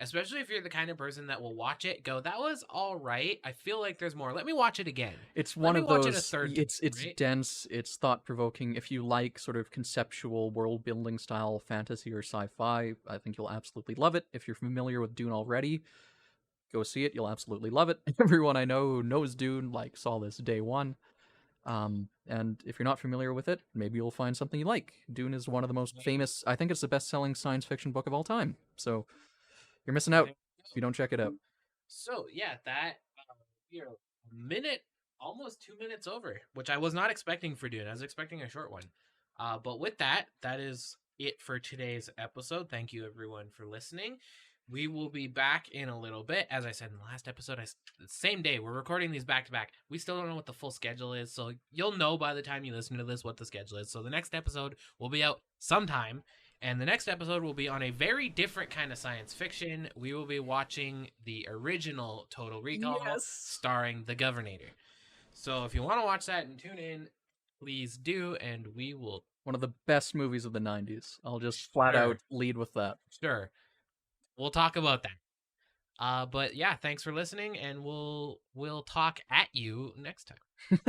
Especially if you're the kind of person that will watch it, go, that was all right. I feel like there's more. Let me watch it again. It's one of those. It's right? dense. It's thought provoking. If you like sort of conceptual world building style fantasy or sci-fi, I think you'll absolutely love it. If you're familiar with Dune already, go see it. You'll absolutely love it. Everyone I know who knows Dune saw this day one. And if you're not familiar with it, maybe you'll find something you like. Dune is one of the most famous. I think it's the best-selling science fiction book of all time. So. You're missing out if you don't check it out. So, yeah, that, you're a minute, almost 2 minutes over, which I was not expecting for Dune. I was expecting a short one. But with that is it for today's episode. Thank you, everyone, for listening. We will be back in a little bit. As I said in the last episode, the same day, we're recording these back-to-back. We still don't know what the full schedule is, so you'll know by the time you listen to this what the schedule is. So the next episode will be out sometime. And the next episode will be on a very different kind of science fiction. We will be watching the original Total Recall, starring the Governor. So if you want to watch that and tune in, please do, and we will... One of the best movies of the 90s. I'll just flat out lead with that. Sure. We'll talk about that. But yeah, thanks for listening, and we'll talk at you next time.